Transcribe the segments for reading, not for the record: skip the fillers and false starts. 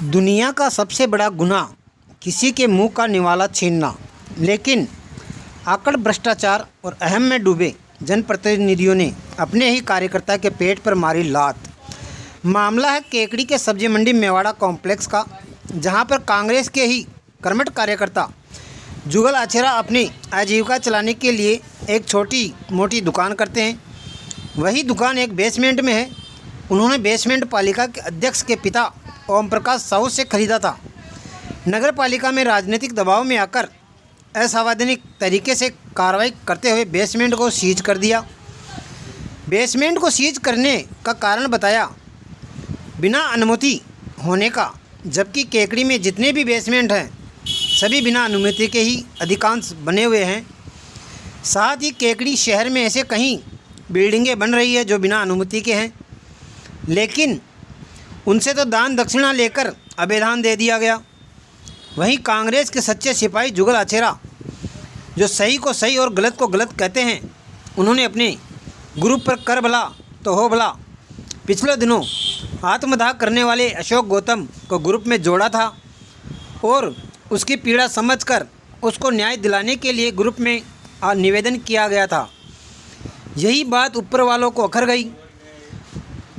दुनिया का सबसे बड़ा गुनाह किसी के मुंह का निवाला छीनना, लेकिन आकड़ भ्रष्टाचार और अहम में डूबे जनप्रतिनिधियों ने अपने ही कार्यकर्ता के पेट पर मारी लात। मामला है केकड़ी के सब्जी मंडी मेवाड़ा कॉम्प्लेक्स का, जहां पर कांग्रेस के ही कर्मठ कार्यकर्ता जुगल आचेरा अपनी आजीविका चलाने के लिए एक छोटी मोटी दुकान करते हैं। वही दुकान एक बेसमेंट में है। उन्होंने बेसमेंट पालिका के अध्यक्ष के पिता ओम प्रकाश साहू से खरीदा था। नगर पालिका में राजनीतिक दबाव में आकर असंवैधानिक तरीके से कार्रवाई करते हुए बेसमेंट को सीज कर दिया। बेसमेंट को सीज करने का कारण बताया बिना अनुमति होने का, जबकि केकड़ी में जितने भी बेसमेंट हैं सभी बिना अनुमति के ही अधिकांश बने हुए हैं। साथ ही केकड़ी शहर में ऐसे कहीं बिल्डिंगें बन रही है जो बिना अनुमति के हैं, लेकिन उनसे तो दान दक्षिणा लेकर अभेदान दे दिया गया। वहीं कांग्रेस के सच्चे सिपाही जुगल आचेरा, जो सही को सही और गलत को गलत कहते हैं, उन्होंने अपने ग्रुप पर कर भला तो हो भला पिछले दिनों आत्मदाह करने वाले अशोक गौतम को ग्रुप में जोड़ा था और उसकी पीड़ा समझकर उसको न्याय दिलाने के लिए ग्रुप में निवेदन किया गया था। यही बात ऊपर वालों को अखर गई।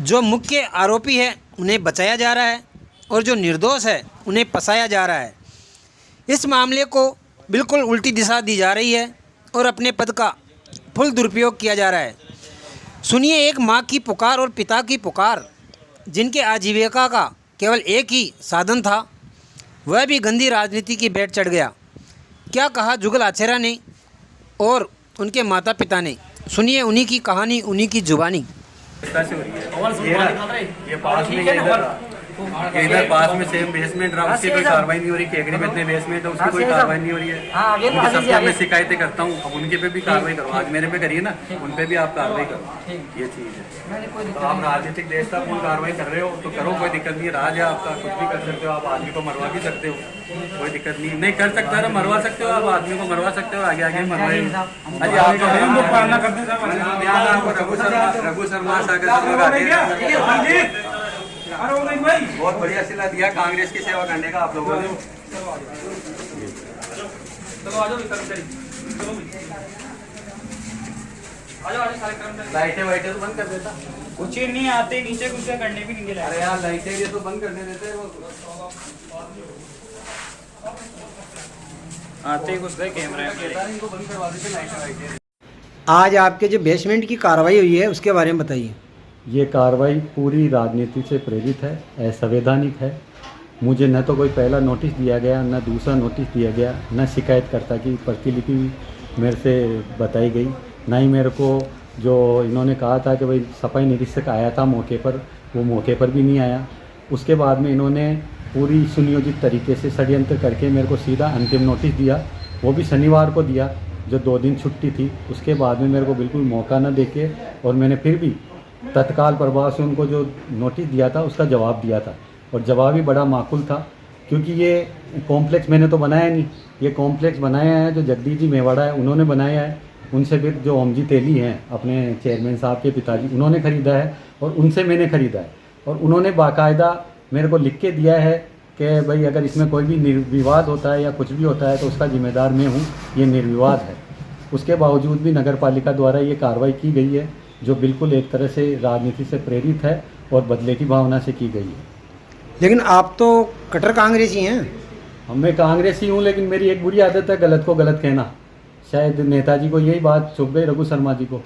जो मुख्य आरोपी है उन्हें बचाया जा रहा है और जो निर्दोष है उन्हें फंसाया जा रहा है। इस मामले को बिल्कुल उल्टी दिशा दी जा रही है और अपने पद का फुल दुरुपयोग किया जा रहा है। सुनिए एक माँ की पुकार और पिता की पुकार, जिनके आजीविका का केवल एक ही साधन था, वह भी गंदी राजनीति की भेंट चढ़ गया। क्या कहा जुगल आचेरा ने और उनके माता पिता ने, सुनिए उन्हीं की कहानी, उन्हीं की जुबानी। ये पास में इधर पास में सेम बेसमेंट रहा, उसकी कोई कार्रवाई नहीं हो रही। केकड़ी में इतने बेसमेंट है, उसकी कोई कार्रवाई नहीं हो रही है। सबसे मैं शिकायतें करता हूँ, अब उनके पे भी कार्रवाई करो। आज मेरे पे करिए ना, उन पे भी आप कार्रवाई करो। ये चीज़ है। तो आप राजनीतिक देशतापूर्ण कार्रवाई कर रहे हो तो करो, कोई दिक्कत नहीं है। राज है आपका, कुछ भी कर सकते हो। आप आदमी को मरवा भी सकते हो, कोई दिक्कत नहीं। नहीं कर सकता है, मरवा सकते हो। आप आदमी को मरवा सकते हो, आगे आगे मरवाए। रघु शर्मा बहुत बढ़िया सिला दिया कांग्रेस की सेवा करने का आप लोगों ने। लाइटें वाइटें तो बंद कर देता, कुछ ही नहीं आते, नीचे कुछ करने भी नहीं दे रहा। अरे यार लाइटें ये तो बंद करने देते हैं। आते ही घुस गए कैमरा इनको बंद करवा देते लाइटें वाइटें। आज आपके जो बेसमेंट की कार्रवाई हुई है उसके बारे में बताइए। ये कार्रवाई पूरी राजनीति से प्रेरित है, असंवैधानिक है। मुझे न तो कोई पहला नोटिस दिया गया, न दूसरा नोटिस दिया गया, न शिकायतकर्ता की प्रतिलिपि मेरे से बताई गई, ना ही मेरे को जो इन्होंने कहा था कि भाई सफाई निरीक्षक आया था मौके पर, वो मौके पर भी नहीं आया। उसके बाद में इन्होंने पूरी सुनियोजित तरीके से षड्यंत्र करके मेरे को सीधा अंतिम नोटिस दिया, वो भी शनिवार को दिया जो 2 दिन छुट्टी थी। उसके बाद में मेरे को बिल्कुल मौका न देके और मैंने फिर भी तत्काल प्रभाव से उनको जो नोटिस दिया था उसका जवाब दिया था, और जवाब ही बड़ा माकूल था। क्योंकि ये कॉम्प्लेक्स मैंने तो बनाया नहीं, ये कॉम्प्लेक्स बनाया है जो जगदीश जी मेवाड़ा है उन्होंने बनाया है। उनसे फिर जो ओमजी तेली हैं अपने चेयरमैन साहब के पिताजी, उन्होंने ख़रीदा है और उनसे मैंने ख़रीदा है। और उन्होंने बाकायदा मेरे को लिख के दिया है कि भाई अगर इसमें कोई भी निर्विवाद होता है या कुछ भी होता है तो उसका जिम्मेदार मैं हूँ, ये निर्विवाद है। उसके बावजूद भी नगर पालिका द्वारा ये कार्रवाई की गई है जो बिल्कुल एक तरह से राजनीति से प्रेरित है और बदले की भावना से की गई है। लेकिन आप तो कट्टर कांग्रेसी हैं। मैं कांग्रेसी हूँ, लेकिन मेरी एक बुरी आदत है गलत को गलत कहना। शायद नेताजी को यही बात चुप गई, रघु शर्मा जी को।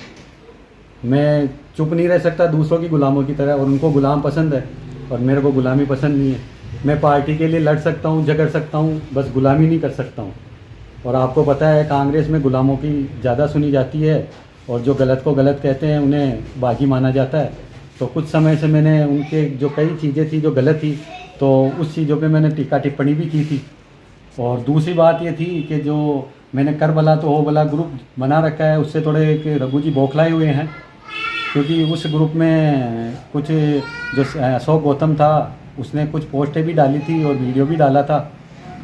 मैं चुप नहीं रह सकता दूसरों की गुलामों की तरह, और उनको गुलाम पसंद है और मेरे को गुलामी पसंद नहीं है। मैं पार्टी के लिए लड़ सकता हूँ, झगड़ सकता हूँ, बस गुलामी नहीं कर सकता हूँ। और आपको पता है कांग्रेस में गुलामों की ज़्यादा सुनी जाती है और जो गलत को गलत कहते हैं उन्हें बागी माना जाता है। तो कुछ समय से मैंने उनके जो कई चीज़ें थी जो गलत थी, तो उस चीज़ों पे मैंने टीका टिप्पणी भी की थी। और दूसरी बात ये थी कि जो मैंने कर भला तो हो भला ग्रुप बना रखा है, उससे थोड़े एक रघु जी बौखलाए हुए हैं। क्योंकि उस ग्रुप में कुछ जो अशोक गौतम था उसने कुछ पोस्टें भी डाली थी और वीडियो भी डाला था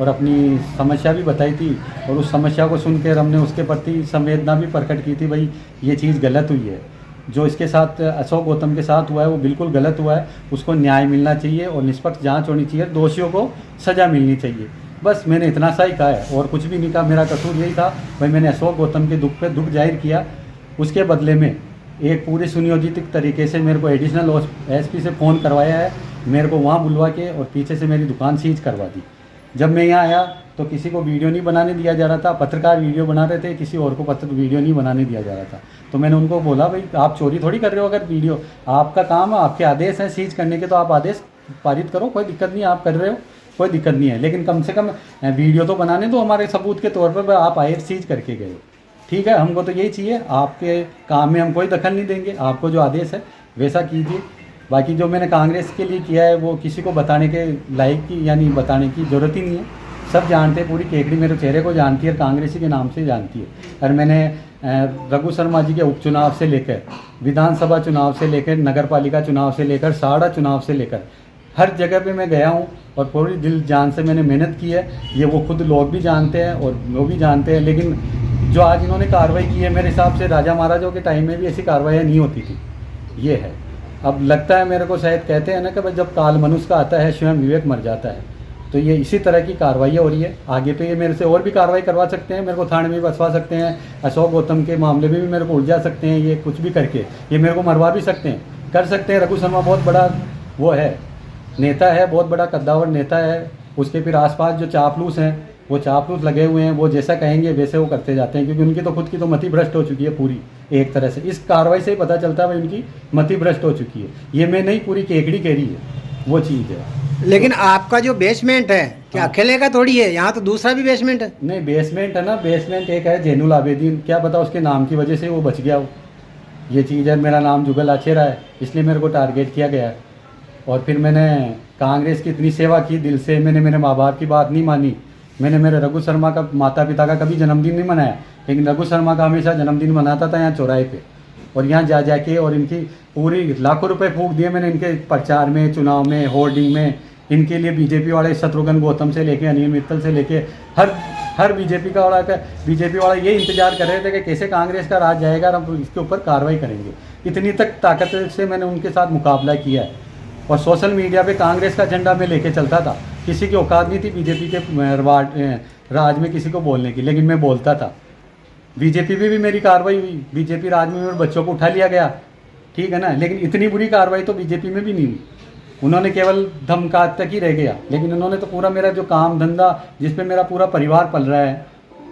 और अपनी समस्या भी बताई थी, और उस समस्या को सुनकर हमने उसके प्रति संवेदना भी प्रकट की थी, भाई ये चीज़ गलत हुई है। जो इसके साथ अशोक गौतम के साथ हुआ है वो बिल्कुल गलत हुआ है। उसको न्याय मिलना चाहिए और निष्पक्ष जांच होनी चाहिए, दोषियों को सज़ा मिलनी चाहिए। बस मैंने इतना सा ही कहा है और कुछ भी नहीं कहा। मेरा कसूर यही था भाई, मैंने अशोक गौतम के दुख पे दुख जाहिर किया। उसके बदले में एक पूरी सुनियोजित तरीके से मेरे को एडिशनल एसपी से फ़ोन करवाया है, मेरे को वहाँ बुलवा के और पीछे से मेरी दुकान सीज करवा दी। जब मैं यहाँ आया तो किसी को वीडियो नहीं बनाने दिया जा रहा था, पत्रकार वीडियो बना रहे थे, किसी और को वीडियो नहीं बनाने दिया जा रहा था। तो मैंने उनको बोला भाई आप चोरी थोड़ी कर रहे हो, अगर वीडियो आपका काम है, आपके आदेश हैं सीज करने के, तो आप आदेश पारित करो, कोई दिक्कत नहीं, आप कर रहे हो कोई दिक्कत नहीं है, लेकिन कम से कम वीडियो तो बनाने दो हमारे सबूत के तौर पर। आप आए सीज करके गए, ठीक है, हमको तो यही चाहिए। आपके काम में हम कोई दखल नहीं देंगे, आपको जो आदेश है वैसा कीजिए। बाकी जो मैंने कांग्रेस के लिए किया है वो किसी को बताने के लायक की यानी बताने की ज़रूरत ही नहीं है। सब जानते हैं, पूरी केकड़ी मेरे चेहरे को जानती है, कांग्रेसी के नाम से जानती है। और मैंने रघु शर्मा जी के उपचुनाव से लेकर विधानसभा चुनाव से लेकर नगर पालिका चुनाव से लेकर साड़ा चुनाव से लेकर हर जगह पे मैं गया हूँ और पूरी दिल जान से मैंने मेहनत की है। ये वो खुद लोग भी जानते हैं और वो भी जानते हैं। लेकिन जो आज इन्होंने कार्रवाई की है, मेरे हिसाब से राजा महाराजों के टाइम में भी ऐसी कार्रवाई नहीं होती थी। ये है, अब लगता है मेरे को, शायद कहते हैं ना कि भाई जब काल मनुष्य का आता है स्वयं विवेक मर जाता है। तो ये इसी तरह की कार्रवाई हो रही है। आगे पे ये मेरे से और भी कार्रवाई करवा सकते हैं, मेरे को थाने में भी बसवा सकते हैं, अशोक गौतम के मामले में भी मेरे को उलझा सकते हैं, ये कुछ भी करके ये मेरे को मरवा भी सकते हैं, कर सकते हैं। रघु शर्मा बहुत बड़ा वो है, नेता है, बहुत बड़ा कद्दावर नेता है। उसके फिर आसपास जो चापलूस हैं वो चापलूस लगे हुए हैं, वो जैसा कहेंगे वैसे वो करते जाते हैं, क्योंकि उनकी तो खुद की तो मति भ्रष्ट हो चुकी है पूरी एक तरह से। इस कार्रवाई से ही पता चलता है भाई उनकी मति भ्रष्ट हो चुकी है। ये मैं नहीं, पूरी केकड़ी कह रही है, वो चीज़ है। लेकिन आपका जो बेसमेंट है क्या अकेले का थोड़ी है, यहाँ तो दूसरा भी बेसमेंट है। नहीं, बेसमेंट है ना, बेसमेंट एक है जैनुल आबेदीन, क्या पता उसके नाम की वजह से वो बच गया हो। ये चीज़ है, मेरा नाम जुगल आचेरा है, इसलिए मेरे को टारगेट किया गया है। और फिर मैंने कांग्रेस की इतनी सेवा की दिल से, मैंने मेरे माँ बाप की बात नहीं मानी। मैंने मेरे रघु शर्मा का माता पिता का कभी जन्मदिन नहीं मनाया, लेकिन रघु शर्मा का हमेशा जन्मदिन मनाता था यहाँ चौराहे पे। और यहाँ जा जाके और इनकी पूरी लाखों रुपए फूंक दिए मैंने इनके प्रचार में, चुनाव में, होर्डिंग में। इनके लिए बीजेपी वाले शत्रुघ्न गौतम से लेके अनिल मित्तल से लेके हर बीजेपी वाला ये इंतजार कर रहे थे कि कैसे कांग्रेस का राज जाएगा और हम इसके ऊपर कार्रवाई करेंगे। इतनी तक ताकत से मैंने उनके साथ मुकाबला किया है। और सोशल मीडिया पे कांग्रेस का झंडा मैं लेके चलता था, किसी की औकात नहीं थी बीजेपी के राज में किसी को बोलने की, लेकिन मैं बोलता था। बीजेपी पे भी मेरी कार्रवाई हुई, बीजेपी राज में मेरे बच्चों को उठा लिया गया, ठीक है ना, लेकिन इतनी बुरी कार्रवाई तो बीजेपी में भी नहीं हुई। उन्होंने केवल धमका तक ही रह गया, लेकिन उन्होंने तो पूरा मेरा जो काम धंधा जिस पे मेरा पूरा परिवार पल रहा है,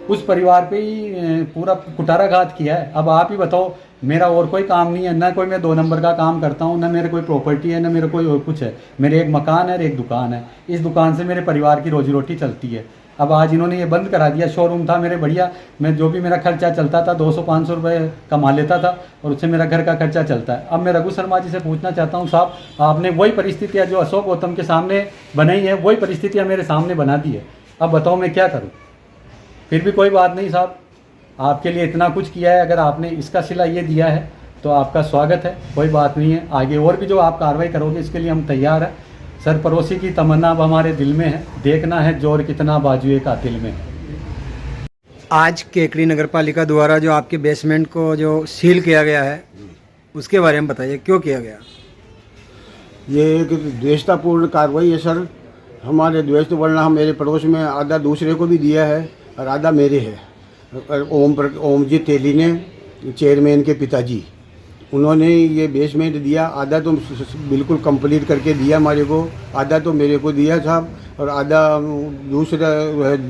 उस परिवार पे ही पूरा कुटाराघात किया है। अब आप ही बताओ, मेरा और कोई काम नहीं है, ना कोई मैं 2 नंबर का काम करता हूँ, ना मेरे कोई प्रॉपर्टी है, ना मेरे कोई और कुछ है। मेरे एक मकान है और एक दुकान है, इस दुकान से मेरे परिवार की रोजी रोटी चलती है। अब आज इन्होंने ये बंद करा दिया। शोरूम था मेरे बढ़िया, मैं जो भी मेरा खर्चा चलता था 200-500 रुपये कमा लेता था और उससे मेरा घर का खर्चा चलता है। अब मैं रघु शर्मा जी से पूछना चाहता हूँ, साहब आपने वही परिस्थितियाँ जो अशोक गौतम के सामने बनाई है, वही परिस्थितियाँ मेरे सामने बना दी है। अब बताओ मैं क्या करूँ। फिर भी कोई बात नहीं साहब, आपके लिए इतना कुछ किया है, अगर आपने इसका सिला ये दिया है तो आपका स्वागत है, कोई बात नहीं है। आगे और भी जो आप कार्रवाई करोगे इसके लिए हम तैयार हैं। सरपरोसी की तमन्ना अब हमारे दिल में है, देखना है जोर कितना बाजुए का दिल में है। आज केकड़ी नगर पालिका द्वारा जो आपके बेसमेंट को जो सील किया गया है उसके बारे में बताइए, क्यों किया गया। ये एक द्वेषतापूर्ण कार्रवाई है सर। हमारे द्वेष तो वरना हम मेरे पड़ोस में आधा दूसरे को भी दिया है और आधा मेरे है। ओम जी तेली ने, चेयरमैन के पिताजी, उन्होंने ये बेसमेंट दिया। आधा तो बिल्कुल कंप्लीट करके दिया हमारे को, आधा तो मेरे को दिया साहब, और आधा दूसरा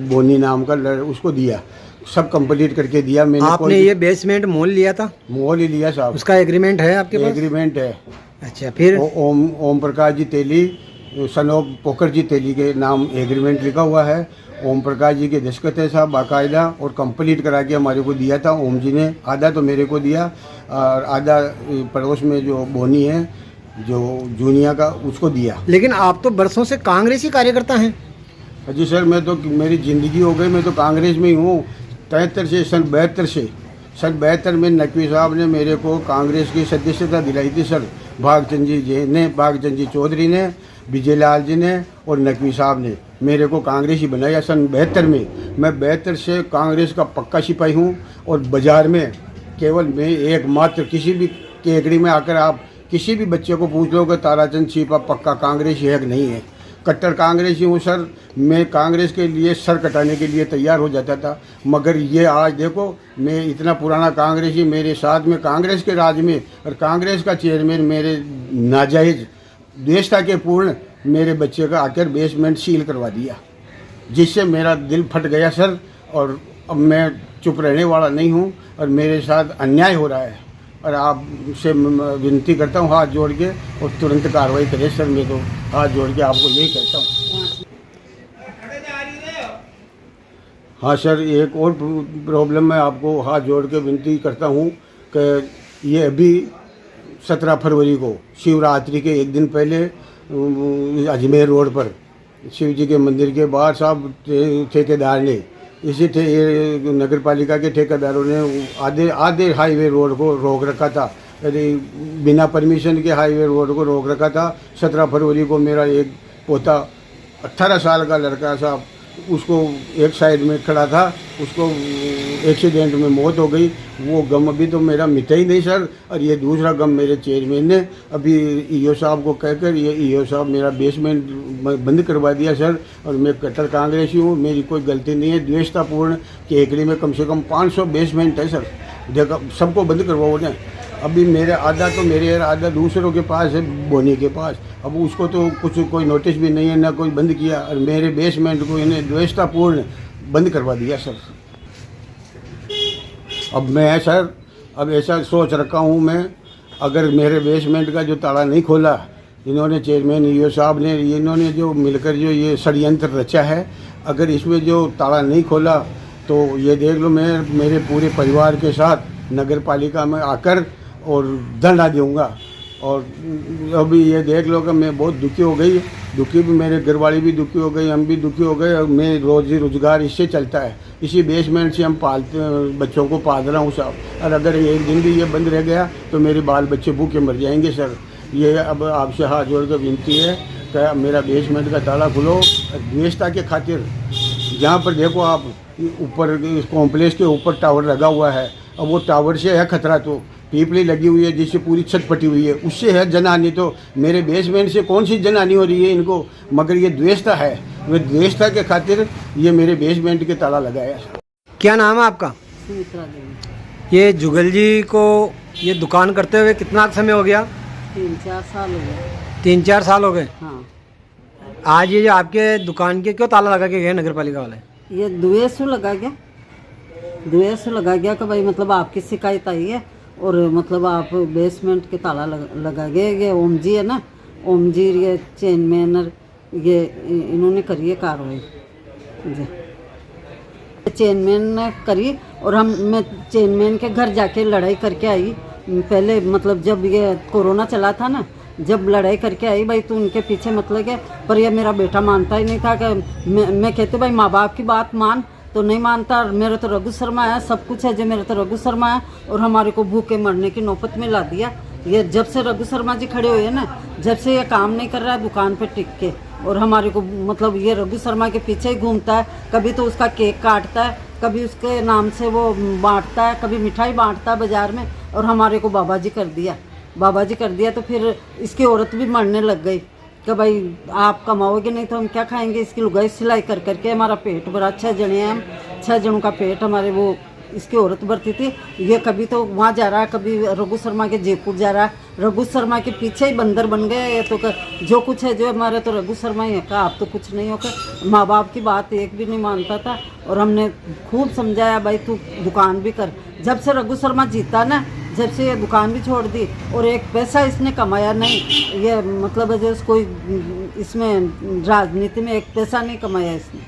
बोनी नाम का उसको दिया। सब कंप्लीट करके दिया मैंने। आपने ये बेसमेंट मोल लिया था? मोल ही लिया साहब। उसका एग्रीमेंट है आपके पास? एग्रीमेंट है। अच्छा, फिर ओम प्रकाश जी तेली, सन ऑफ पोकर जी तेली के नाम एग्रीमेंट लिखा हुआ है। ओम प्रकाश जी के दस्तखत है साहब बाकायदा, और कंप्लीट करा के हमारे को दिया था ओम जी ने। आधा तो मेरे को दिया और आधा पड़ोस में जो बोनी है जो जूनिया का, उसको दिया। लेकिन आप तो बरसों से कांग्रेसी कार्यकर्ता हैं। जी सर, मैं तो, मेरी ज़िंदगी हो गई, मैं तो कांग्रेस में ही हूँ 73 से, सन 72 से। सन 72 में नकवी साहब ने मेरे को कांग्रेस की सदस्यता दिलाई थी सर। भागचंद जी चौधरी ने, विजय लाल जी ने और नकवी साहब ने मेरे को कांग्रेसी बनाया सन 72 में। मैं 72 से कांग्रेस का पक्का सिपाही हूँ, और बाज़ार में केवल मैं एकमात्र, किसी भी केकड़ी में आकर आप किसी भी बच्चे को पूछ लो कि ताराचंद छिपा पक्का कांग्रेसी है कि नहीं है। कट्टर कांग्रेसी हूँ सर, मैं कांग्रेस के लिए सर कटाने के लिए तैयार हो जाता था, मगर ये आज देखो मैं इतना पुराना कांग्रेसी, मेरे साथ में कांग्रेस के राज में और कांग्रेस का चेयरमैन मेरे नाजायज़ द्वेषता के पूर्ण मेरे बच्चे का आकर बेसमेंट सील करवा दिया, जिससे मेरा दिल फट गया सर। और अब मैं चुप रहने वाला नहीं हूँ और मेरे साथ अन्याय हो रहा है और आपसे विनती करता हूँ हाथ जोड़ के और तुरंत कार्रवाई करें सर। मैं तो हाथ जोड़ के आपको यही कहता हूँ। हाँ सर, एक और प्रॉब्लम मैं आपको हाथ जोड़ के विनती करता हूँ कि ये अभी 17 फरवरी को शिवरात्रि के एक दिन पहले अजमेर रोड पर शिव जी के मंदिर के बाहर साहब ठेकेदार ने नगर पालिका के ठेकेदारों ने आधे हाईवे रोड को रोक रखा था, बिना परमिशन के हाईवे रोड को रोक रखा था। 17 फरवरी को मेरा एक पोता 18 साल का लड़का साहब, उसको एक साइड में खड़ा था, उसको एक्सीडेंट में मौत हो गई। वो गम अभी तो मेरा मिटा ही नहीं सर। और ये दूसरा गम मेरे चेयरमैन ने अभी ईओ साहब को कहकर ये ईओ साहब मेरा बेसमेंट बंद करवा दिया सर। और मैं कट्टर कांग्रेसी हूँ, मेरी कोई गलती नहीं है। द्वेषतापूर्ण केकड़ी में कम से कम 500 बेसमेंट है सर, देखो सबको बंद करवाओ ना। अभी मेरे आधा तो मेरे आधा दूसरों के पास है, बोनी के पास। अब उसको तो कुछ कोई नोटिस भी नहीं है, ना कोई बंद किया, और मेरे बेसमेंट को इन्हें द्वेषतापूर्ण बंद करवा दिया सर। अब मैं सर अब ऐसा सोच रखा हूँ मैं, अगर मेरे बेसमेंट का जो ताला नहीं खोला, इन्होंने चेयरमैन ईओ साहब ने इन्होंने जो मिलकर जो ये षड्यंत्र रचा है, अगर इसमें जो ताला नहीं खोला तो ये देख लो मैं मेरे पूरे परिवार के साथ नगर पालिका में आकर और धरना दूंगा। और अभी ये देख लो कि मैं बहुत दुखी हो गई, दुखी भी मेरे घरवाली भी दुखी हो गई, हम भी दुखी हो गए। और मैं रोजी रोजगार इससे चलता है, इसी बेसमेंट से हम पालते बच्चों को पाल रहा हूँ साहब। और अगर एक दिन भी ये बंद रह गया तो मेरे बाल बच्चे भूखे मर जाएंगे सर। ये अब आपसे हाथ जोड़ कर विनती है कि मेरा बेसमेंट का ताला खुलो। द्वेषता के खातिर जहाँ पर देखो आप ऊपर कॉम्प्लेक्स के ऊपर टावर लगा हुआ है, अब वो टावर से है खतरा, तो पीपली लगी हुई है जिससे पूरी छत फटी हुई है, उससे है जनहानि। तो मेरे बेसमेंट से कौन सी जनहानि हो रही है इनको, मगर ये द्वेषता है, वे द्वेषता के खातिर ये मेरे बेसमेंट के ताला लगाया। क्या नाम है आपका? सुमित्रा देवी। ये जुगल जी को ये दुकान करते हुए कितना समय हो गया? 3-4 साल हो गए। 3-4 साल हो गए। हाँ, आज ये जो आपके दुकान के क्यों ताला लगा के गए नगर पालिका वाले? ये द्वेष लगा गया कि भाई मतलब आपकी शिकायत आई है और मतलब आप बेसमेंट के ताला लगा गए। ये ओम जी है ना, ओम जी ये चेयरमैन, ये इन्होंने करी है कार्रवाई जी, चेयरमैन ने करी। और मैं चेयरमैन के घर जाके लड़ाई करके आई पहले, मतलब जब ये कोरोना चला था ना, जब लड़ाई करके आई भाई तो उनके पीछे मतलब है। पर ये मेरा बेटा मानता ही नहीं था कि मैं कहते भाई माँ बाप की बात मान, तो नहीं मानता। मेरे तो रघु शर्मा है, सब कुछ है जो मेरे तो रघु शर्मा है, और हमारे को भूखे मरने की नौबत में ला दिया। ये जब से रघु शर्मा जी खड़े हुए हैं ना, जब से ये काम नहीं कर रहा है दुकान पे टिक के, और हमारे को मतलब ये रघु शर्मा के पीछे ही घूमता है। कभी तो उसका केक काटता है, कभी उसके नाम से वो बांटता है, कभी मिठाई बांटता है बाज़ार में, और हमारे को बाबा जी कर दिया। तो फिर इसकी औरत भी मरने लग गई कि भाई आप कमाओगे नहीं तो हम क्या खाएंगे। इसकी लुगाई सिलाई कर करके हमारा पेट भरा, 6 जने हैं हम, 6 जनों का पेट हमारे वो इसकी औरत भरती थी। ये कभी तो वहाँ जा रहा है, कभी रघु शर्मा के जयपुर जा रहा है। रघु शर्मा के पीछे ही बंदर बन गए ये तो। जो कुछ है जो हमारे तो रघु शर्मा ही है का, आप तो कुछ नहीं होगा। माँ बाप की बात एक भी नहीं मानता था, और हमने खूब समझाया भाई तू दुकान भी कर। जब से रघु शर्मा जीता ना, जब से ये दुकान भी छोड़ दी, और एक पैसा इसने कमाया नहीं। ये मतलब जो कोई इसमें राजनीति में एक पैसा नहीं कमाया इसने।